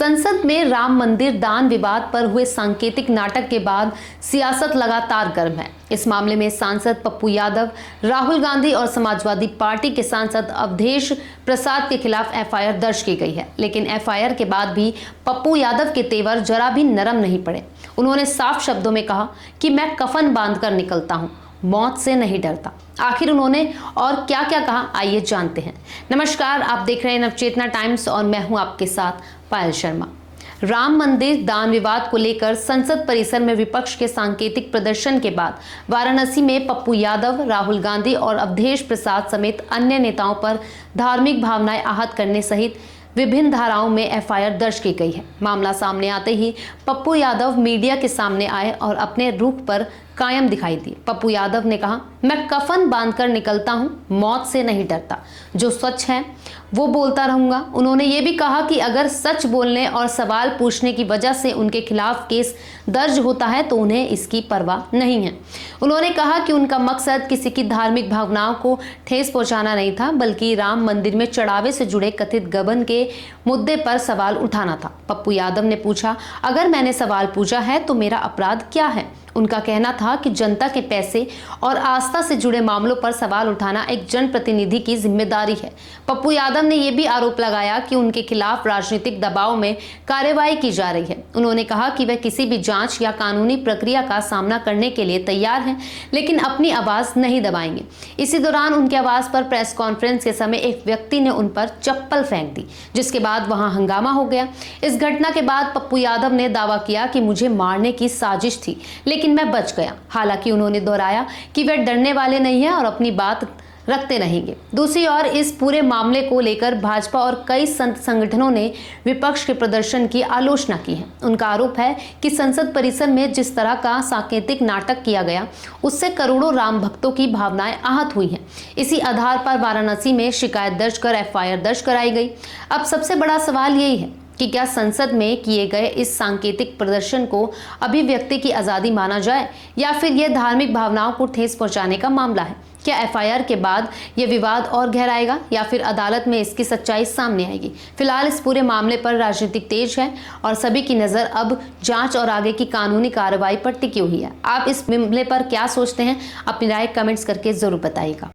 संसद में राम मंदिर दान विवाद पर हुए सांकेतिक नाटक के बाद सियासत लगातार गर्म है। इस मामले में सांसद पप्पू यादव, राहुल गांधी और समाजवादी पार्टी के सांसद अवधेश प्रसाद के खिलाफ एफआईआर दर्ज की गई है। लेकिन एफआईआर के बाद भी पप्पू यादव के तेवर जरा भी नरम नहीं पड़े। उन्होंने साफ शब्दों में कहा कि मैं कफन बांधकर निकलता हूं, मौत से नहीं डरता। आखिर उन्होंने और क्या क्या कहा, आइए जानते हैं। नमस्कार, आप देख रहे हैं नवचेतना टाइम्स और मैं हूं आपके साथ पायल शर्मा। राम मंदिर दान विवाद को लेकर संसद परिसर में विपक्ष के सांकेतिक प्रदर्शन के बाद वाराणसी में पप्पू यादव, राहुल गांधी और अवधेश प्रसाद समेत अन्य नेताओं पर धार्मिक भावनाएं आहत करने सहित विभिन्न धाराओं में एफआईआर दर्ज की गई है। मामला सामने आते ही पप्पू यादव मीडिया के सामने आए और अपने रुख पर कायम दिखाई दिए। पप्पू यादव ने कहा, मैं कफन बांधकर निकलता हूं, मौत से नहीं डरता। जो सच है वो बोलता रहूंगा। उन्होंने ये भी कहा कि अगर सच बोलने और सवाल पूछने की वजह से उनके खिलाफ केस दर्ज होता है तो उन्हें इसकी परवाह नहीं है। उन्होंने कहा कि उनका मकसद किसी की धार्मिक भावनाओं को ठेस पहुंचाना नहीं था, बल्कि राम मंदिर में चढ़ावे से जुड़े कथित गबन के मुद्दे पर सवाल उठाना था। पप्पू यादव ने पूछा, अगर मैंने सवाल पूछा है तो मेरा अपराध क्या है? उनका कहना था कि जनता के पैसे और आस्था से जुड़े मामलों पर सवाल उठाना एक जनप्रतिनिधि की जिम्मेदारी है। पप्पू यादव ने यह भी आरोप लगाया कि उनके खिलाफ राजनीतिक दबाव में कार्रवाई की जा रही है। उन्होंने कहा कि वे किसी भी जांच या कानूनी प्रक्रिया का सामना करने के लिए तैयार हैं, लेकिन अपनी आवाज नहीं दबाएंगे। इसी दौरान उनके आवास पर प्रेस कॉन्फ्रेंस के समय एक व्यक्ति ने उन पर चप्पल फेंक दी, जिसके बाद वहां हंगामा हो गया। इस घटना के बाद पप्पू यादव ने दावा किया कि मुझे मारने की साजिश थी, लेकिन मैं बच गया। हालांकि उन्होंने दोहराया कि वे डरने वाले नहीं हैं और अपनी बात रखते रहेंगे। दूसरी ओर इस पूरे मामले को लेकर भाजपा और कई संत संगठनों ने विपक्ष के प्रदर्शन की आलोचना की है। उनका आरोप है कि संसद परिसर में जिस तरह का सांकेतिक नाटक किया गया, उससे करोड़ों राम भक्तों की भावनाएं आहत हुई हैं। इसी आधार पर वाराणसी में शिकायत दर्ज कर एफआईआर दर्ज कराई गई। अब सबसे बड़ा सवाल यही है कि क्या संसद में किए गए इस सांकेतिक प्रदर्शन को अभिव्यक्ति की आज़ादी माना जाए या फिर यह धार्मिक भावनाओं को ठेस पहुंचाने का मामला है? क्या एफआईआर के बाद यह विवाद और गहराएगा या फिर अदालत में इसकी सच्चाई सामने आएगी? फिलहाल इस पूरे मामले पर राजनीतिक तेज है और सभी की नज़र अब जांच और आगे की कानूनी कार्रवाई पर टिकी हुई है। आप इस मामले पर क्या सोचते हैं? अपनी राय कमेंट्स करके जरूर बताइएगा।